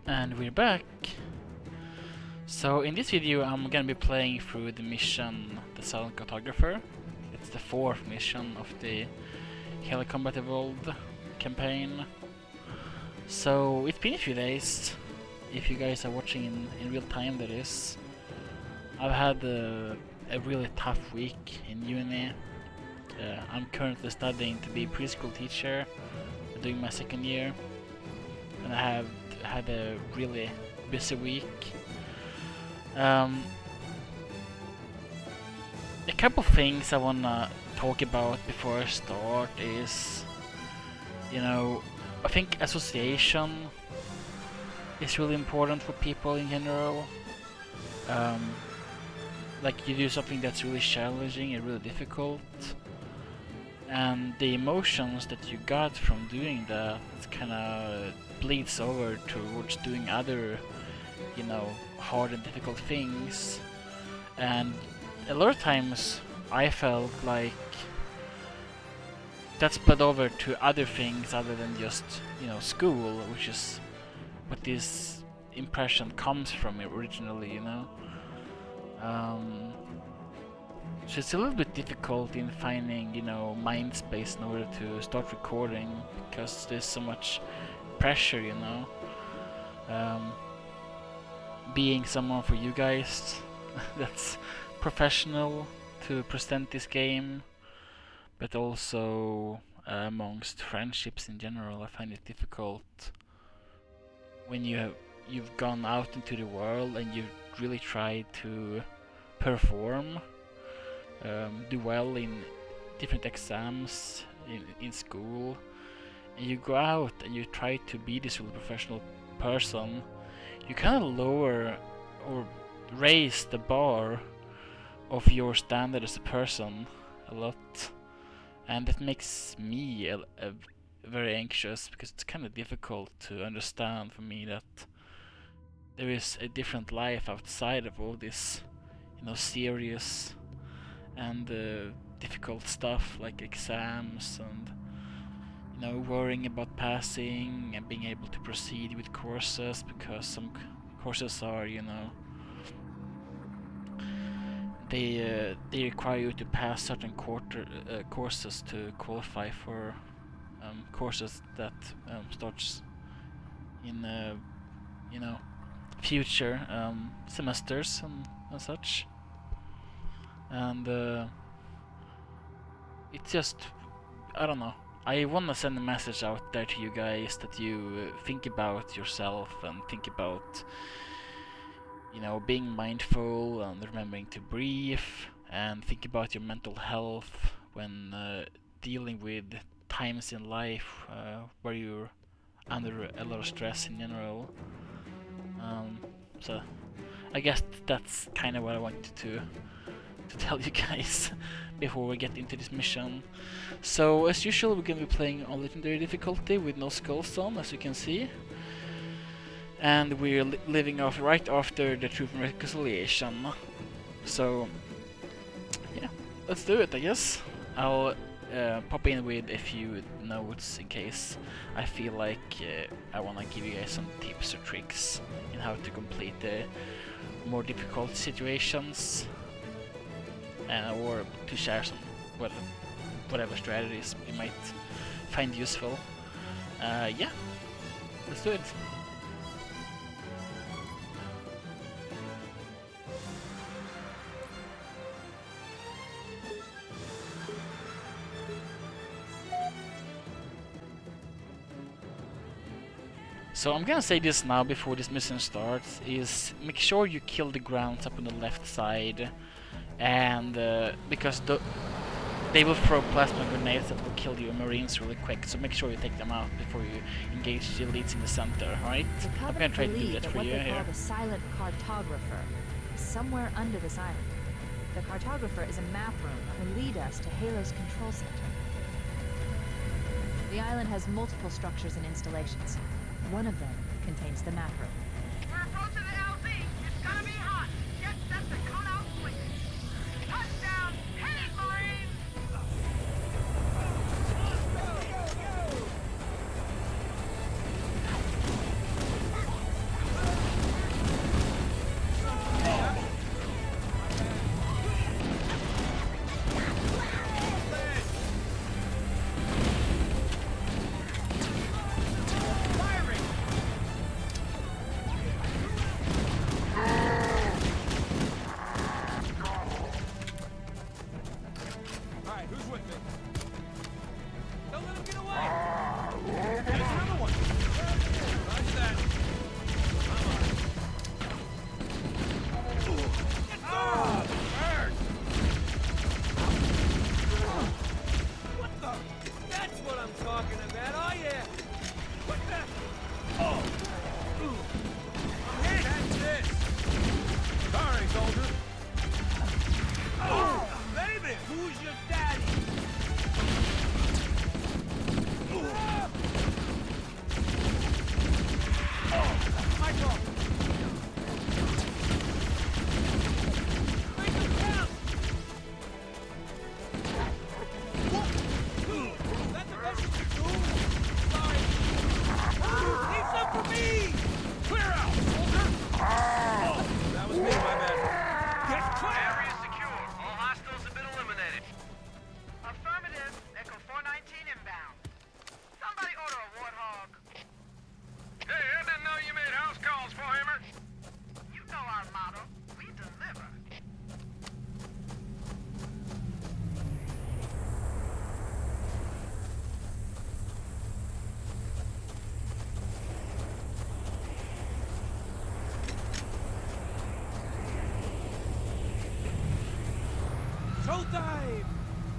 And we're back. So in this video I'm gonna be playing through the mission The Silent Cartographer. It's the 4th mission of the Halo Combat Evolved campaign. So it's been a few days, if you guys are watching in real time that is. I've had a really tough week in uni. I'm currently studying to be a preschool teacher, doing my 2nd year, and I have had a really busy week. A couple things I wanna talk about before I start is, I think association is really important for people in general. Like you do something that's really challenging and really difficult, and the emotions that you got from doing that kind of bleeds over towards doing other, hard and difficult things. And a lot of times I felt like that spread over to other things other than just, school, which is what this impression comes from originally, So it's a little bit difficult in finding, mind space in order to start recording, because there's so much pressure, being someone for you guys that's professional to present this game, but also amongst friendships in general. I find it difficult when you've gone out into the world and you've really tried to perform, do well in different exams in school, and you go out and you try to be this really professional person. You kind of lower or raise the bar of your standard as a person a lot, and that makes me very anxious, because it's kind of difficult to understand for me that there is a different life outside of all this, serious and difficult stuff like exams and worrying about passing and being able to proceed with courses, because some courses are, they require you to pass certain courses to qualify for courses that starts in future semesters and such. And it's just, I don't know, I want to send a message out there to you guys that you think about yourself and think about, being mindful and remembering to breathe, and think about your mental health when dealing with times in life where you're under a lot of stress in general. So I guess that's kind of what I wanted to tell you guys before we get into this mission. So as usual, we're gonna be playing on legendary difficulty with no skulls on, as you can see, and we're living off right after the Truth and Reconciliation. So yeah, let's do it, I guess. I'll pop in with a few notes in case I feel like I want to give you guys some tips or tricks in how to complete the more difficult situations, or to share some whatever strategies you might find useful. Yeah, let's do it. So I'm gonna say this now before this mission starts, is make sure you kill the grounds up on the left side, and because they will throw plasma grenades that will kill your marines really quick, so make sure you take them out before you engage the elites in the center, alright? I'm gonna try to do that for you here. The Silent Cartographer is somewhere under this island. The Cartographer is a map room that will lead us to Halo's control center. The island has multiple structures and installations. One of them contains the map room. We're approaching the LZ. It's gonna be hot. Get set to cut out quick. Touchdown! Hit it, Marines! Go, go, go!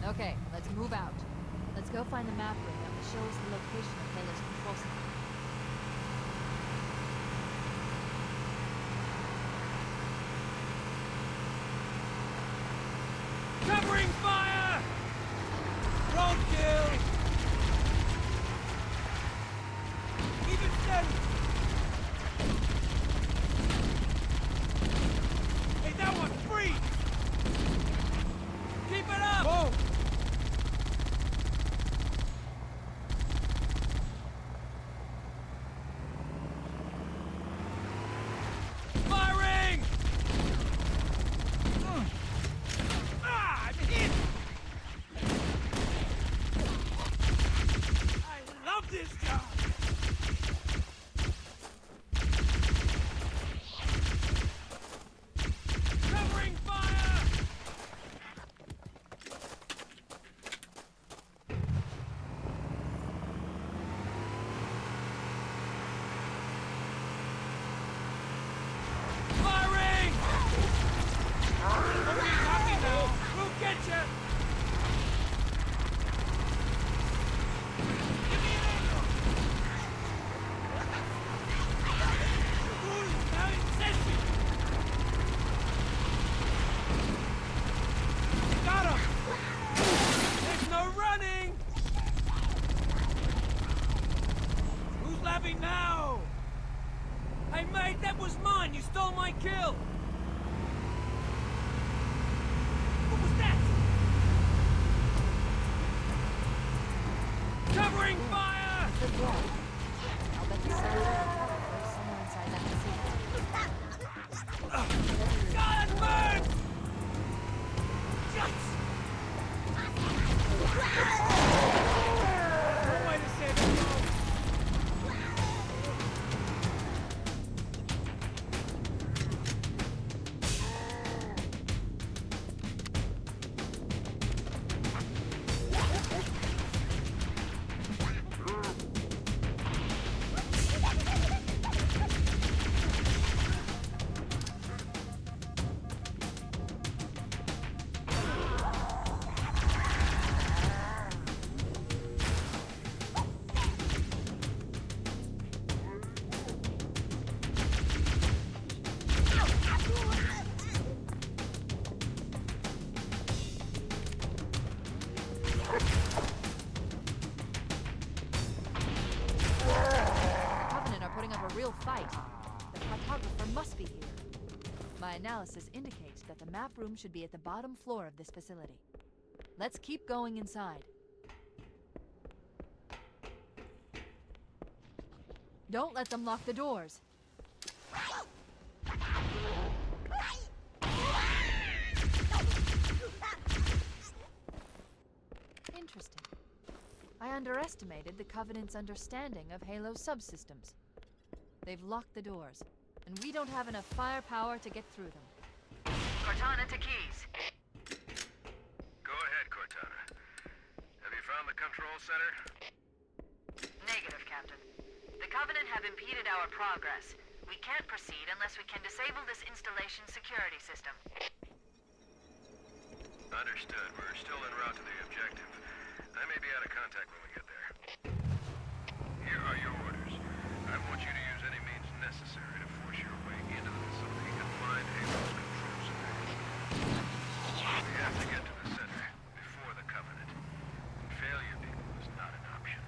Okay, let's move out. Let's go find the map room that will show us the location of Halo's control center. Covering fire! Roadkill! Keep it steady! Hey, that one's free! Keep it up! Whoa! Firing! Ah, I'm hit! I love this job! Covering fire! Firing! Okay, copy now. We'll get you. Give me an angle. Ooh, now in session. Got him. There's no running. Who's laughing now? Hey, mate, that was mine! You stole my kill! What was that? Covering fire! Good job. I'll bet the center is somewhere inside that facility. God, burn! Shucks! No way to save it, though. Covenant are putting up a real fight. The cartographer must be here. My analysis indicates that the map room should be at the bottom floor of this facility. Let's keep going inside. Don't let them lock the doors. Interesting. I underestimated the Covenant's understanding of Halo's subsystems. They've locked the doors, and we don't have enough firepower to get through them. Cortana to Keys. Go ahead, Cortana. Have you found the control center? Negative, Captain. The Covenant have impeded our progress. We can't proceed unless we can disable this installation's security system. Understood. We're still en route to the objective. I may be out of contact when we get there. Here are your orders. I want you to use any means necessary to force your way into the facility and find Halo's control center. We have to get to the center before the Covenant. Failure, people, is not an option.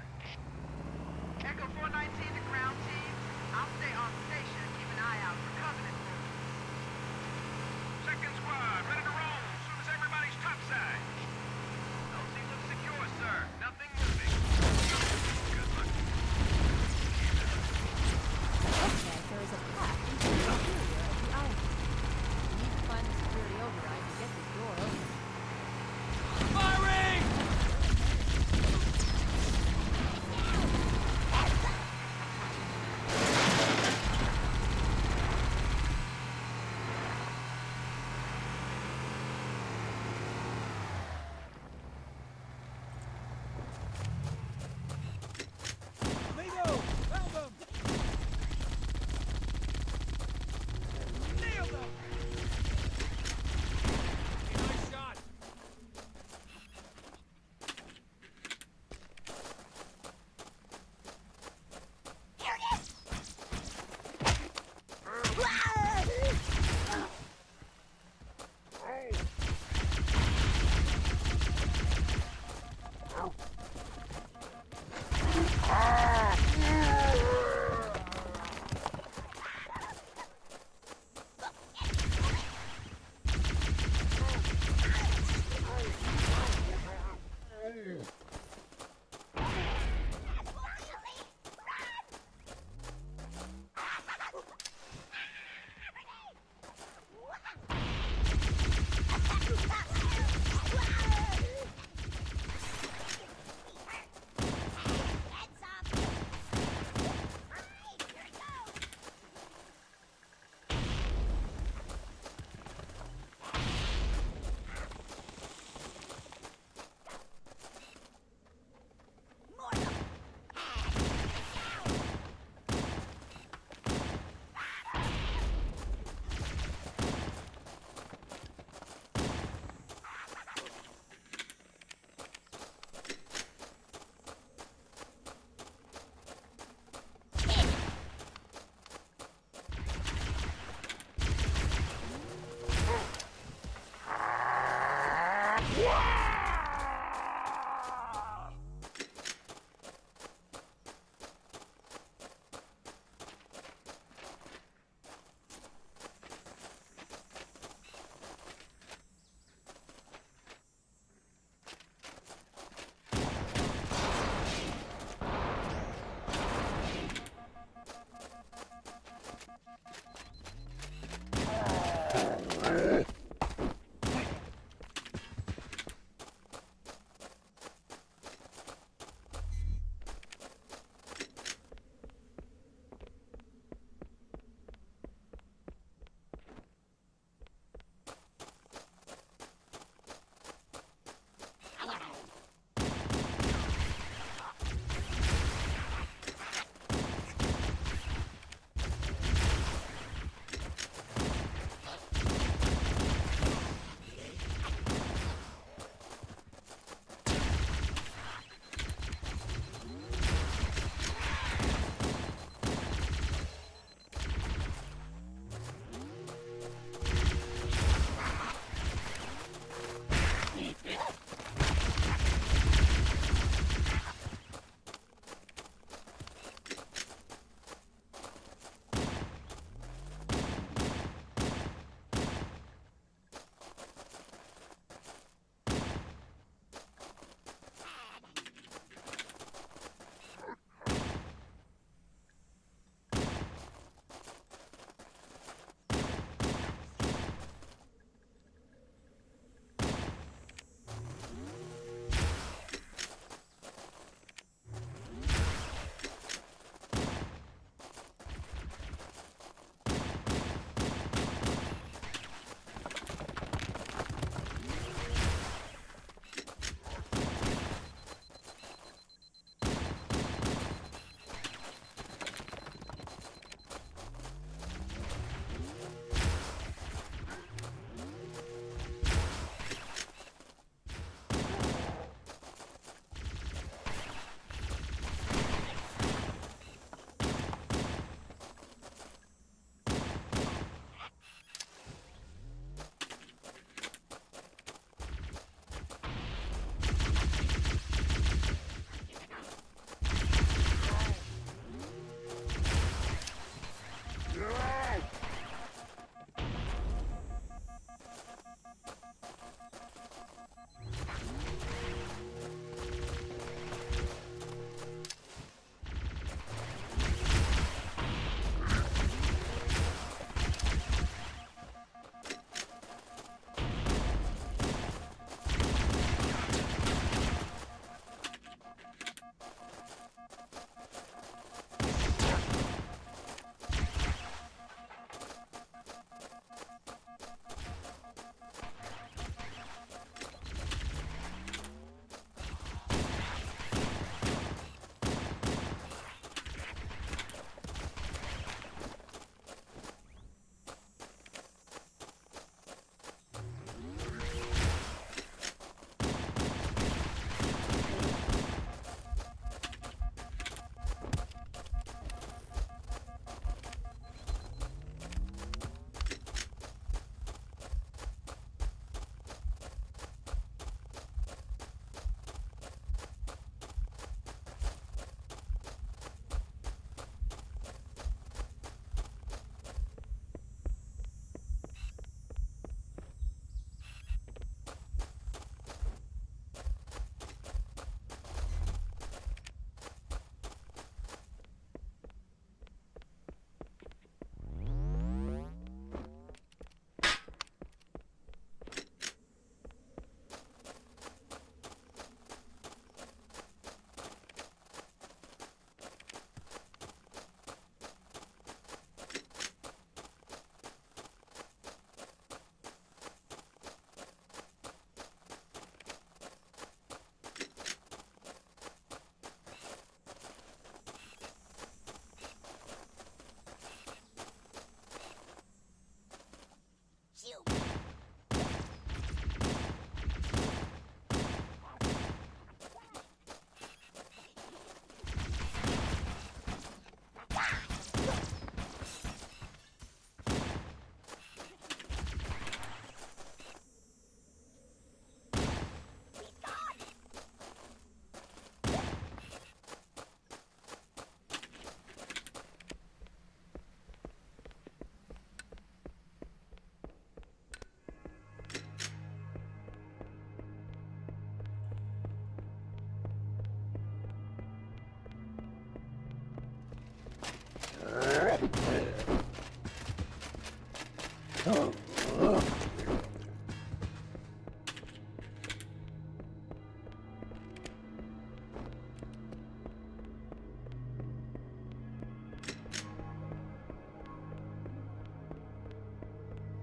Echo 419 to ground team. I'll stay on station and keep an eye out for Covenant movements. Second squad, ready to roll as soon as everybody's topside. LZ looks secure, sir. Nothing moving. Good luck.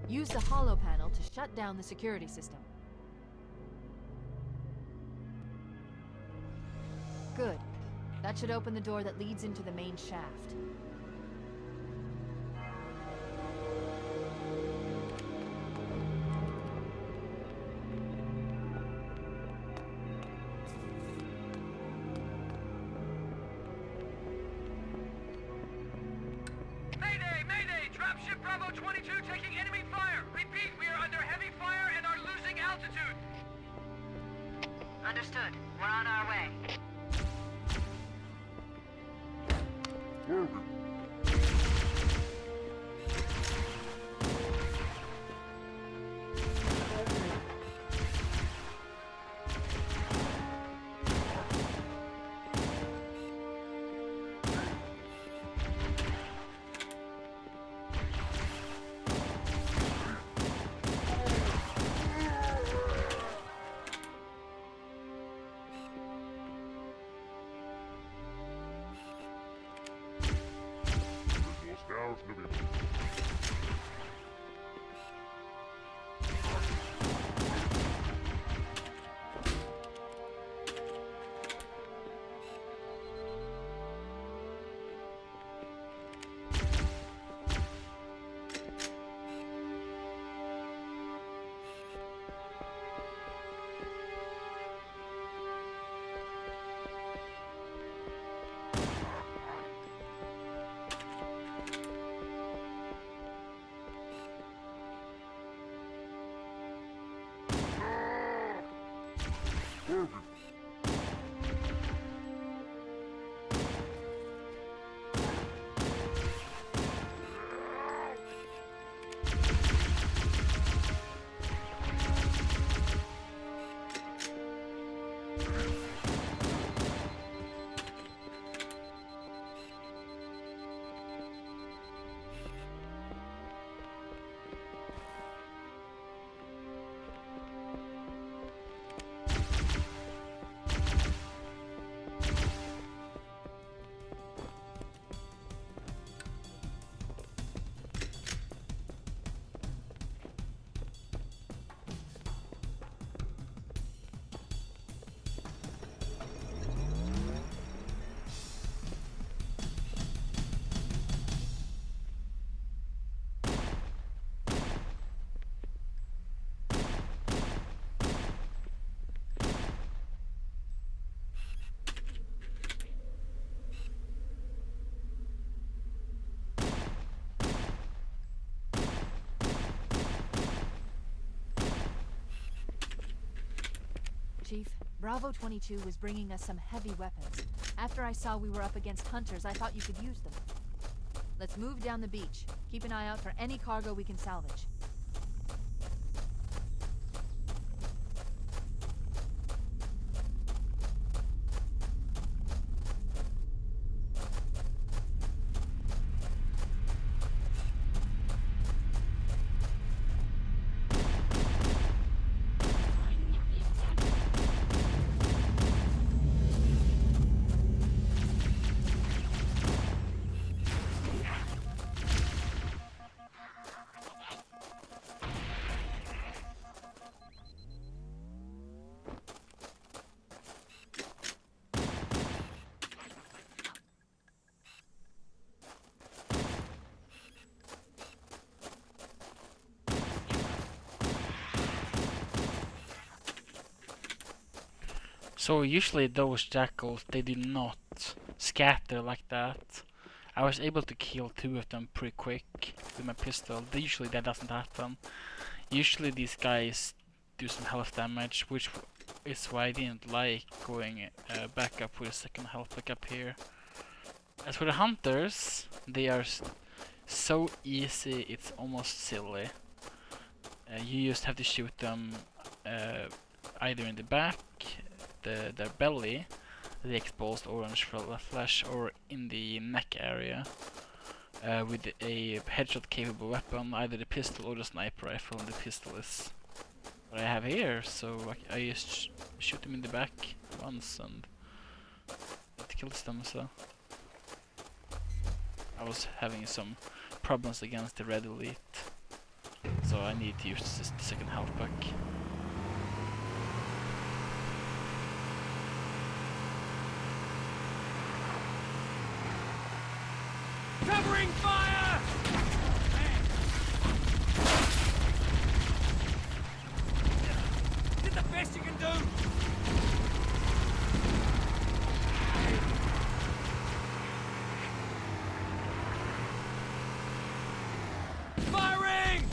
Use the hollow panel to shut down the security system. Good. That should open the door that leads into the main shaft. Mayday! Mayday! Dropship Bravo 22 taking enemy fire! Repeat, we are under heavy fire and are losing altitude! Understood. We're on our way. Chief, Bravo 22 was bringing us some heavy weapons. After I saw we were up against hunters, I thought you could use them. Let's move down the beach. Keep an eye out for any cargo we can salvage. So usually those jackals, they do not scatter like that. I was able to kill 2 of them pretty quick with my pistol. Usually that doesn't happen. Usually these guys do some health damage, which is why I didn't like going back up with a second health pick up here. As for the hunters, they are so easy, it's almost silly. You just have to shoot them either in the back, their belly, the exposed orange flesh, or in the neck area. with a headshot capable weapon, either the pistol or the sniper rifle, and the pistol is what I have here, so I just shoot him in the back once and it kills them. So I was having some problems against the red elite, so I need to use the second health pack. Covering fire! Is it the best you can do? Firing!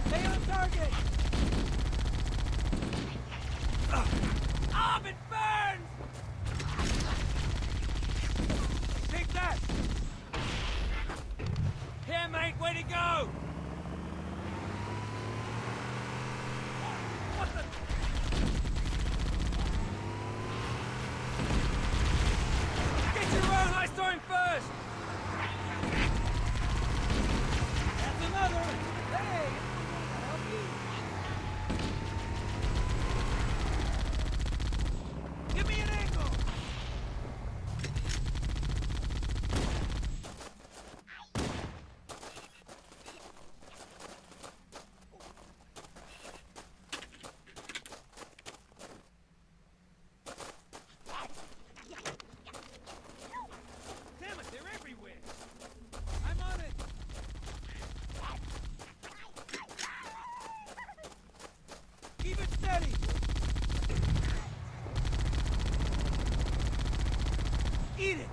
Stay on target! It burns! Take that! Here, mate, way to go! What the? Get your own high storing first! That's another! Hey! I'll help you! Give me an angle! Damn it, they're everywhere! I'm on it! Keep it steady! Eat it!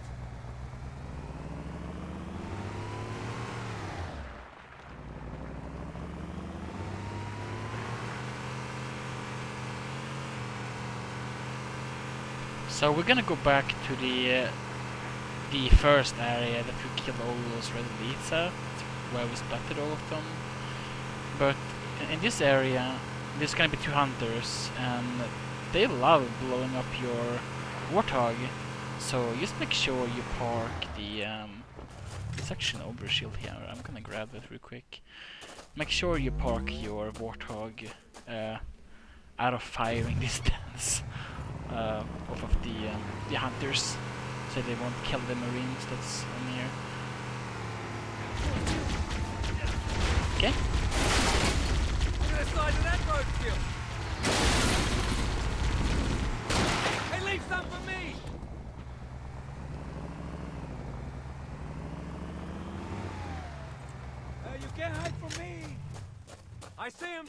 So we're gonna go back to the first area that we killed all those red elites at, where we splattered all of them. But in this area, there's gonna be 2 hunters, and they love blowing up your warthog. So just make sure you park the section overshield here. I'm gonna grab it real quick. Make sure you park your warthog out of firing distance off of the hunters, so they won't kill the marines that's on here. Okay. I'm gonna slide to that roadkill! Hey, leave some for me! You can't hide from me! I see him!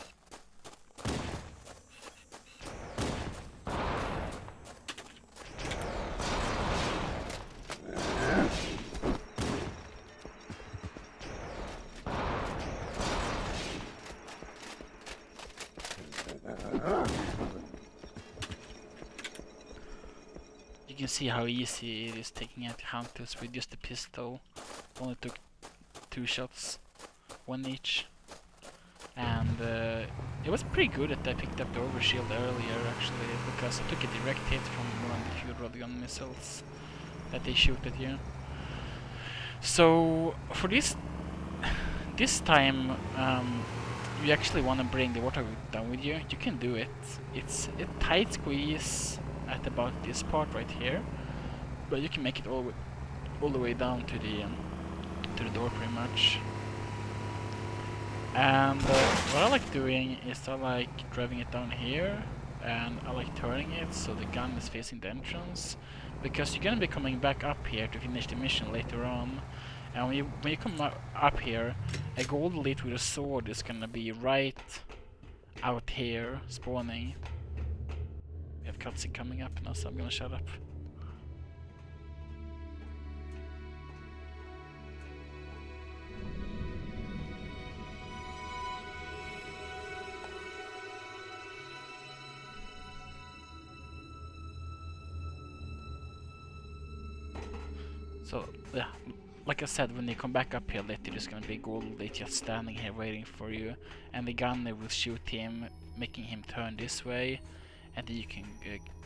You can see how easy it is taking out the hunters with just a pistol. Only took 2 shots, 1 each. And it was pretty good that I picked up the overshield earlier actually, because I took a direct hit from one of the few railgun missiles that they shoot at you. So for this time, you actually want to bring the warthog down with you. You can do it. It's a tight squeeze at about this part right here, but you can make it all the way down to the door pretty much. And what I like doing is I like driving it down here, and I like turning it so the gun is facing the entrance, because you're gonna be coming back up here to finish the mission later on. And when you come up here, a gold elite with a sword is gonna be right out here spawning. We have cutscene coming up now, so I'm gonna shut up. So yeah, like I said, when you come back up here later, there's gonna be a gold elite just standing here waiting for you, and the gunner will shoot him making him turn this way, and then you can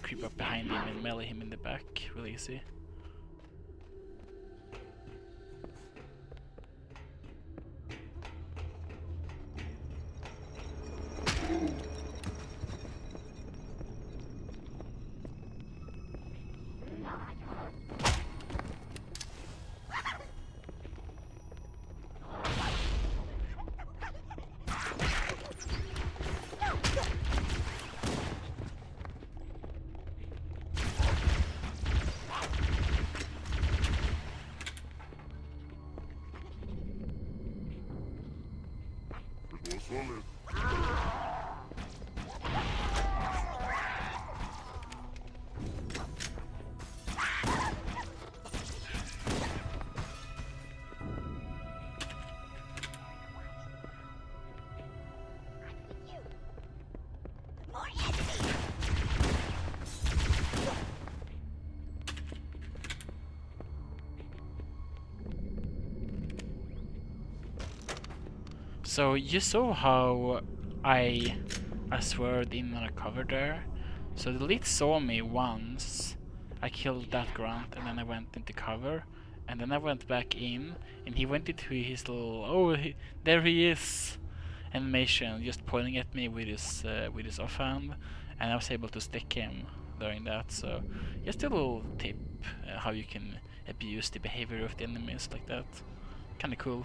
creep up behind him and melee him in the back really easy. So you saw how I swerved in on a cover there. So the lead saw me once. I killed that grunt and then I went into cover. And then I went back in and he went into his little, oh, there he is animation, just pointing at me with his offhand. And I was able to stick him during that. So just a little tip how you can abuse the behavior of the enemies like that. Kinda cool.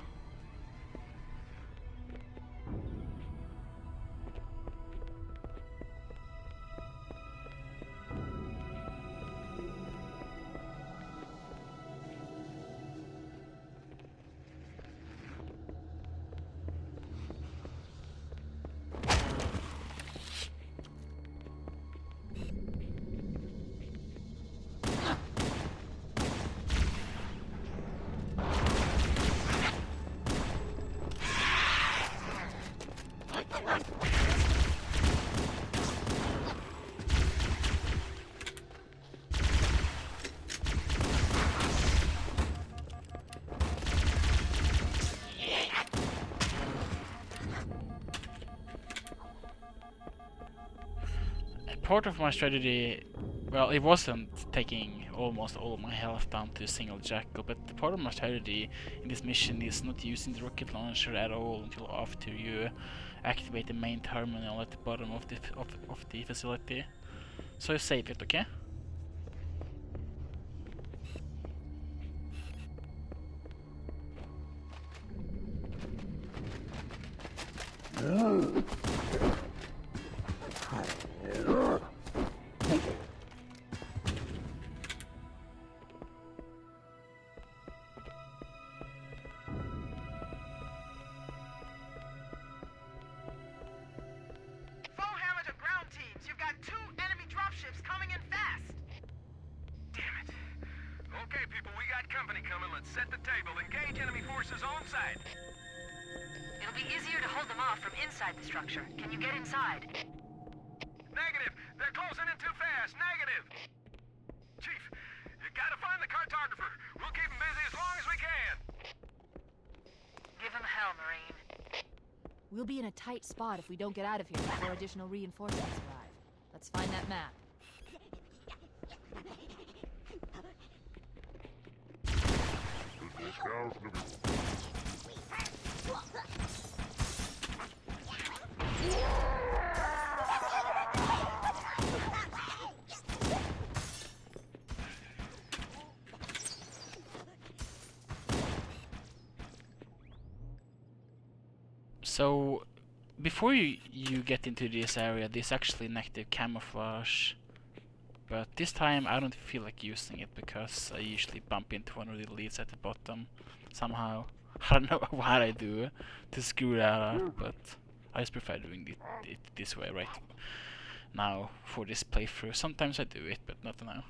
Part of my strategy, well, it wasn't taking almost all of my health down to a single jackal, but part of my strategy in this mission is not using the rocket launcher at all until after you activate the main terminal at the bottom of the facility. So save it, okay? Set the table. Engage enemy forces on site. It'll be easier to hold them off from inside the structure. Can you get inside? Negative. They're closing in too fast. Negative. Chief, you gotta find the cartographer. We'll keep him busy as long as we can. Give him hell, Marine. We'll be in a tight spot if we don't get out of here before additional reinforcements arrive. Let's find that map. So before you get into this area, there's actually an active camouflage, but this time I don't feel like using it because I usually bump into one of the leads at the bottom somehow. I don't know what I do to screw that up, but I just prefer doing it this way right now for this playthrough. Sometimes I do it, but not now.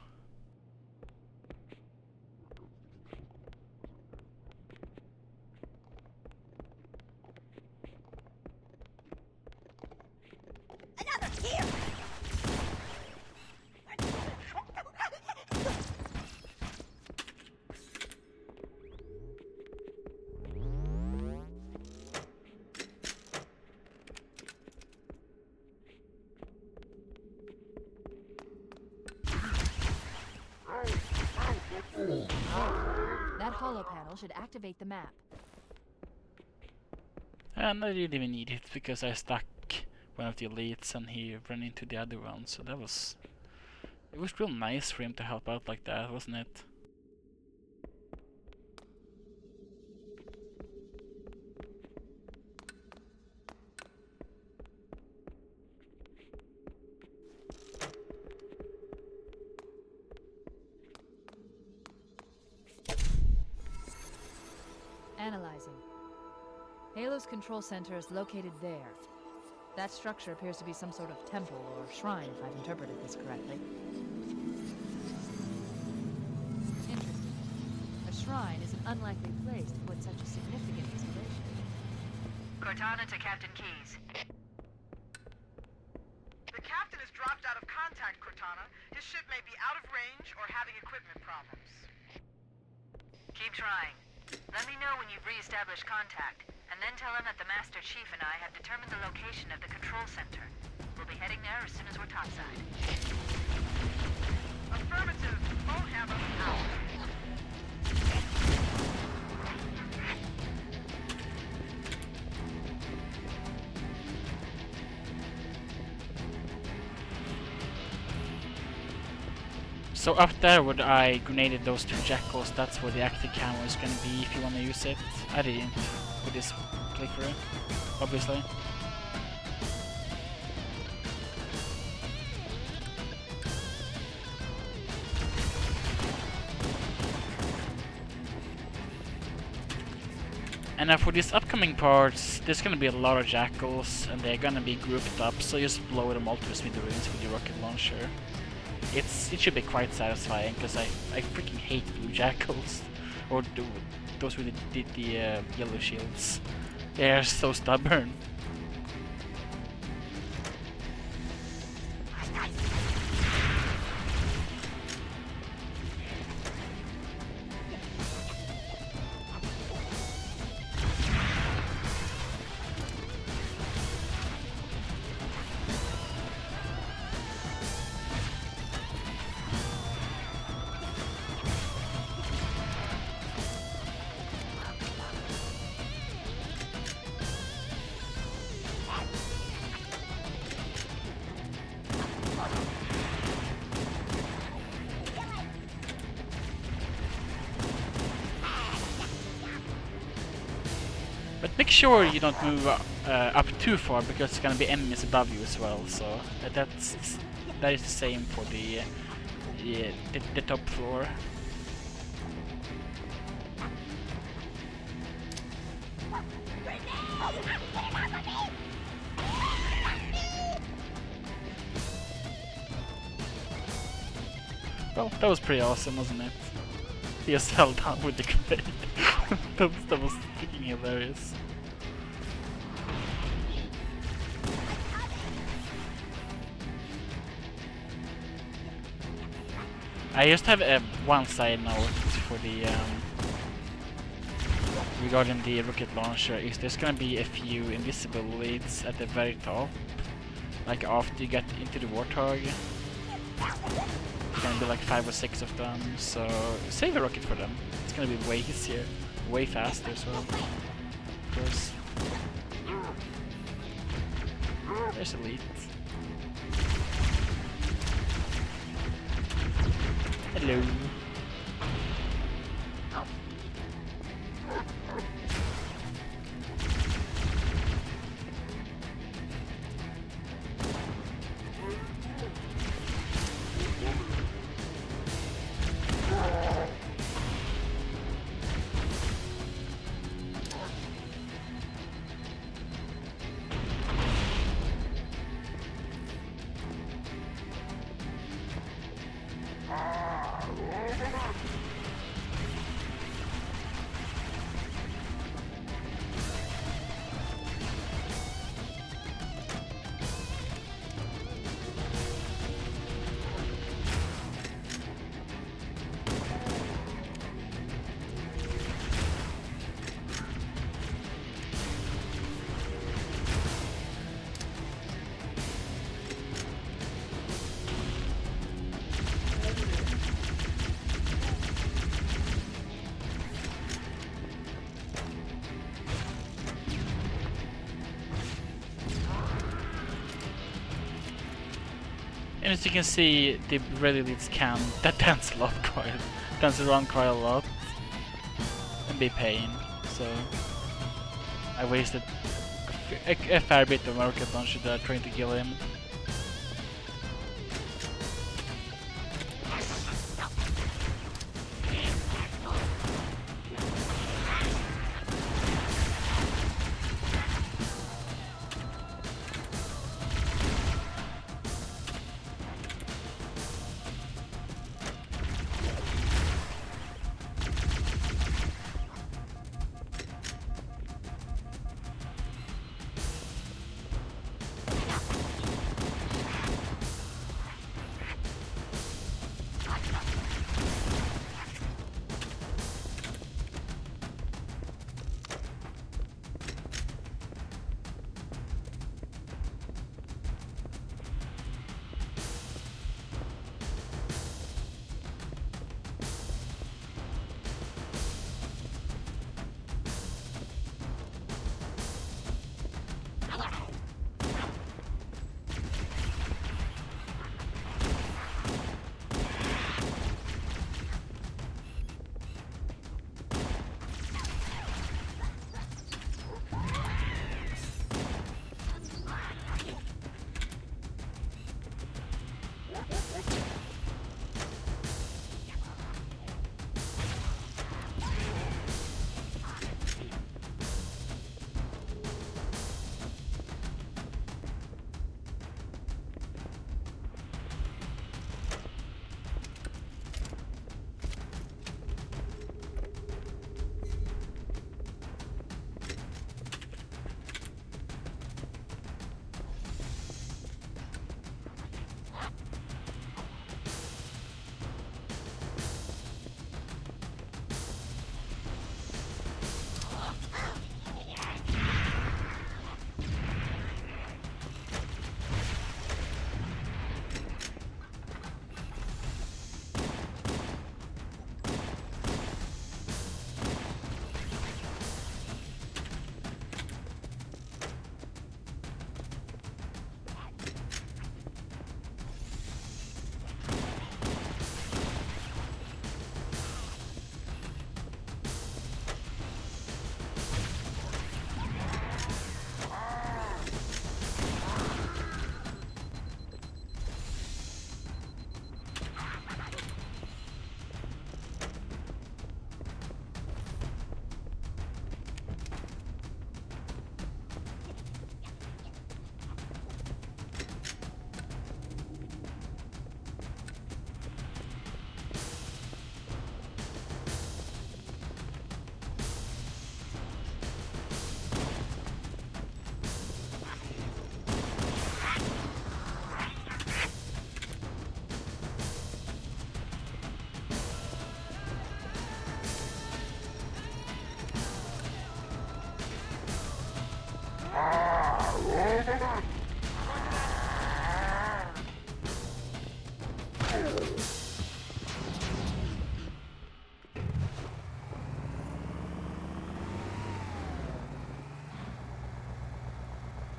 That hollow panel should activate the map. And I didn't even need it because I stuck one of the elites and he ran into the other one, so that was... It was real nice for him to help out like that, wasn't it? Analyzing. Halo's control center is located there. That structure appears to be some sort of temple or shrine, if I've interpreted this correctly. Interesting. A shrine is an unlikely place to put such a significant installation. Cortana to Captain Keyes. The captain has dropped out of contact, Cortana. His ship may be out of range or having equipment problems. Keep trying. Let me know when you've re-established contact, and then tell him that the Master Chief and I have determined the location of the control center. We'll be heading there as soon as we're topside. Affirmative. Phone hammer out. So up there where I grenaded those two jackals, that's where the active camera is gonna be if you wanna use it. I didn't with this playthrough, obviously. And now for these upcoming parts, there's gonna be a lot of jackals and they're gonna be grouped up, so just blow them all to smithereens with your rocket launcher. It should be quite satisfying because I freaking hate blue jackals, or those with the yellow shields. They're so stubborn. But make sure you don't move up too far because it's gonna be enemies above you as well. So that is the same for the top floor. Well, that was pretty awesome, wasn't it? He just fell down with the grenade. that was freaking hilarious. I just have one side note for the regarding the rocket launcher. Is there's gonna be a few invisible leads at the very top, like after you get into the Warthog. Gonna be like 5 or 6 of them, so save a rocket for them. It's gonna be way easier, way faster as well. Of course. There's Elite. Hello. as you can see, the red elites can dance around quite a lot and be pain. So I wasted a fair bit of rocket launcher there trying to kill him.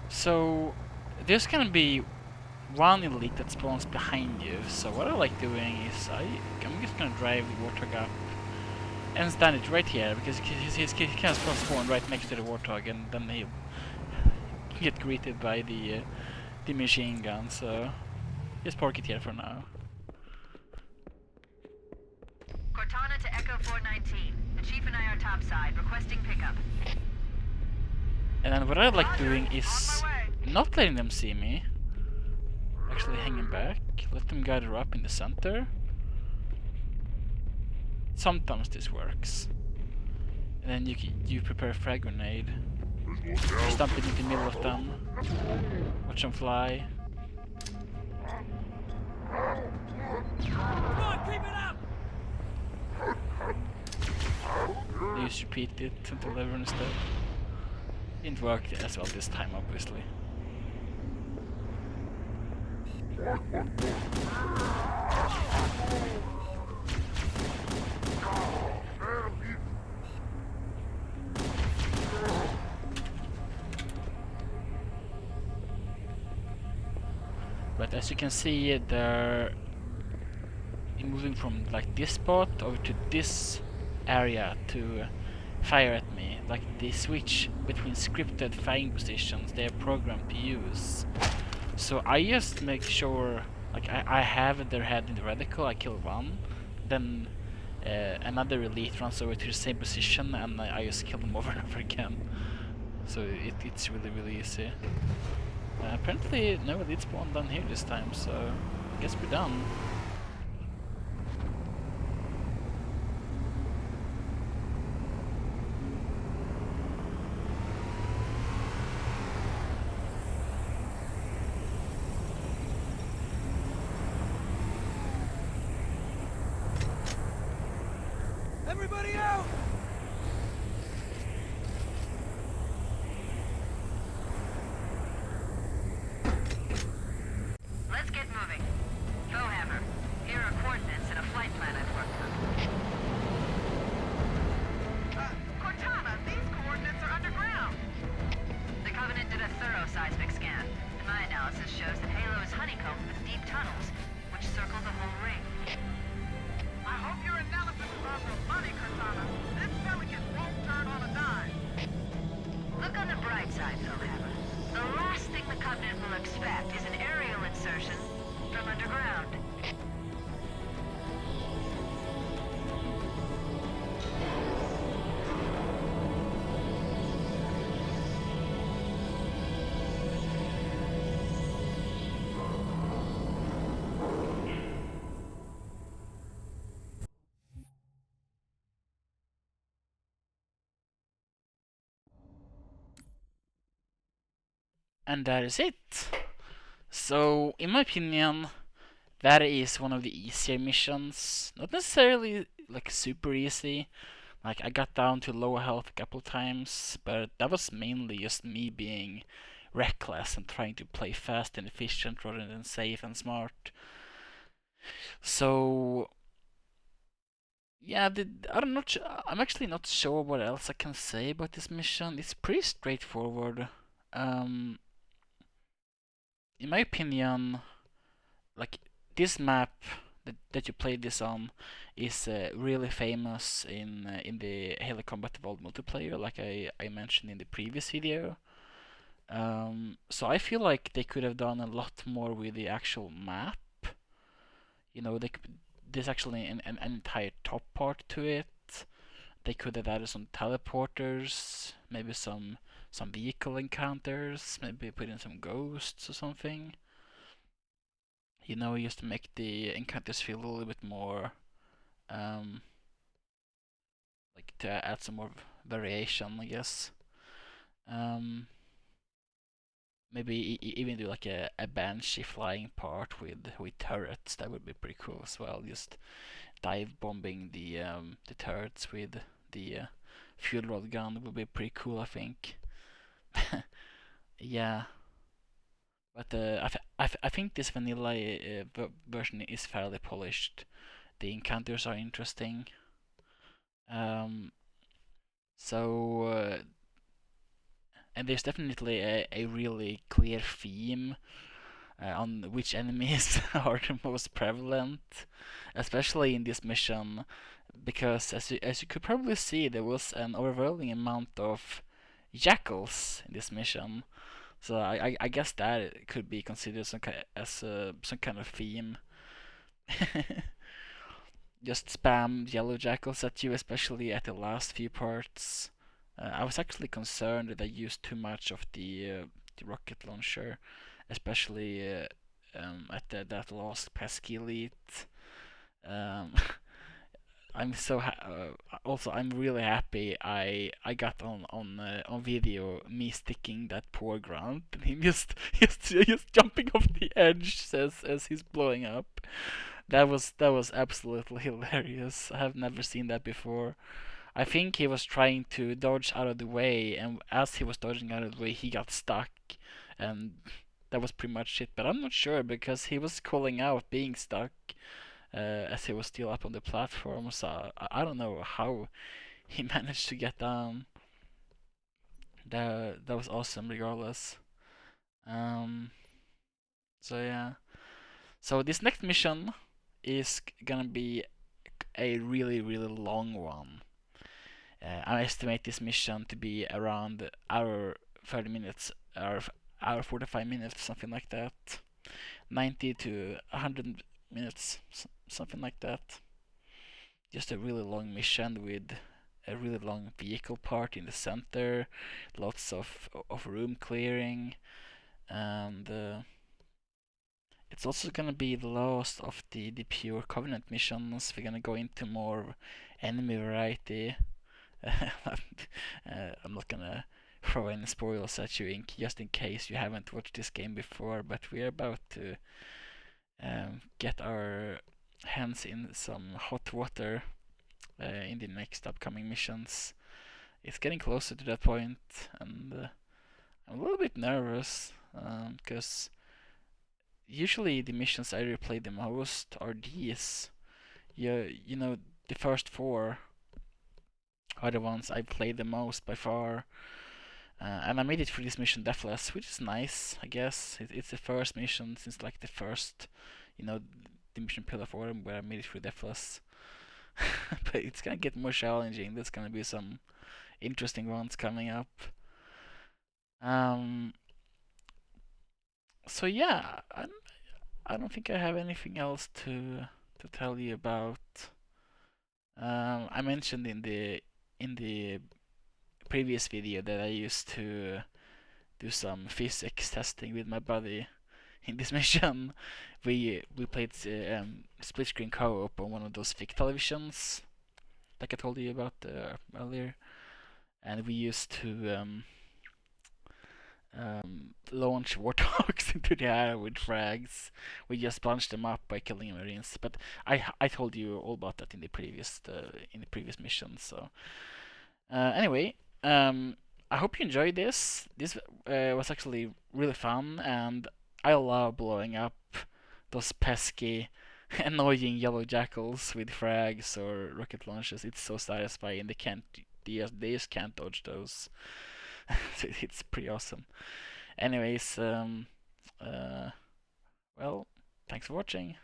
So there's gonna be one elite that spawns behind you. So what I like doing is I'm just gonna drive the Warthog up and stand it right here, because he can spawn right next to the Warthog, and then he'll get greeted by the machine gun. So just park it here for now. Cortana to Echo 419. The Chief and I are topside, requesting pickup. And then what I like doing is not letting them see me. Actually hanging back. Let them gather up in the center. Sometimes this works. And then you prepare a frag grenade. Stump it in the middle of them. Watch them fly. Come on, keep it up! You just repeat it until everyone is dead. Didn't work as well this time, obviously. But as you can see, they're moving from like this spot over to this area to fire at me. Like they switch between scripted firing positions they are programmed to use. So I just make sure, like I have their head in the reticle, I kill one, then another elite runs over to the same position and I just kill them over and over again. So it's really easy. Apparently no elite spawn down here this time, so I guess we're done. Everybody out! Let's get moving. Bowhammer, here are coordinates and a flight plan I've worked on. Cortana, these coordinates are underground. The Covenant did a thorough seismic scan, and my analysis shows that Halo is honeycombed with deep tunnels, which circle the whole ring. I hope your analysis is on the money, Cortana. This Pelican won't turn on a dime. Look on the bright side, Bowhammer. The last thing the Covenant will expect is an aerial insertion from underground. And that is it. So, in my opinion, that is one of the easier missions. Not necessarily like super easy. Like I got down to low health a couple times, but that was mainly just me being reckless and trying to play fast and efficient rather than safe and smart. So yeah, I'm actually not sure what else I can say about this mission. It's pretty straightforward. Um, in my opinion, like this map that you play this on is really famous in the Halo Combat Evolved multiplayer, like I mentioned in the previous video. So I feel like they could have done a lot more with the actual map. You know, there's actually an entire top part to it. They could have added some teleporters, maybe some vehicle encounters, maybe put in some ghosts or something. You know, just to make the encounters feel a little bit more, like to add some more variation, I guess. Maybe even do like a banshee flying part with turrets. That would be pretty cool as well. Just dive bombing the turrets with the fuel rod gun would be pretty cool, I think. Yeah, but I think this vanilla version is fairly polished. The encounters are interesting. Um, so and there's definitely a really clear theme on which enemies are the most prevalent, especially in this mission, because as you could probably see, there was an overwhelming amount of jackals in this mission. So I guess that could be considered some kind of theme. Just spam yellow jackals at you, especially at the last few parts. I was actually concerned that I used too much of the rocket launcher, especially at that last pesky elite. Um, also I'm really happy I got on video me sticking that poor grunt and him just jumping off the edge as he's blowing up. That was absolutely hilarious. I have never seen that before. I think he was trying to dodge out of the way, and as he was dodging out of the way, he got stuck, and that was pretty much it. But I'm not sure because he was calling out being stuck as he was still up on the platform. So I don't know how he managed to get down. That was awesome, regardless. Um, so yeah. So this next mission is gonna be a really long one. I estimate this mission to be around hour 30 minutes, hour 45 minutes, something like that. 90 to 100 minutes, something like that. Just a really long mission with a really long vehicle part in the center, lots of room clearing, and it's also gonna be the last of the pure Covenant missions. We're gonna go into more enemy variety. I'm not gonna throw any spoilers at you just in case you haven't watched this game before, but we're about to get our hands in some hot water in the next upcoming missions. It's getting closer to that point, and I'm a little bit nervous because usually the missions I replay the most are these. You know, the first four are the ones I played the most by far. And I made it through this mission deathless, which is nice, I guess. It's the first mission since like the first, the mission Pillar 4 where I made it through deathless. But it's gonna get more challenging. There's gonna be some interesting ones coming up. So yeah, I don't think I have anything else to tell you about. I mentioned in the previous video that I used to do some physics testing with my buddy. In this mission, we played split screen co-op on one of those thick televisions, like I told you about earlier, and we used to launch warthogs into the air with frags. We just bunched them up by killing marines. But I told you all about that in the previous mission. So anyway, I hope you enjoyed this. This was actually really fun, and I love blowing up those pesky, annoying yellow jackals with frags or rocket launchers. It's so satisfying. They just can't dodge those. So it's pretty awesome. Anyways, well, thanks for watching.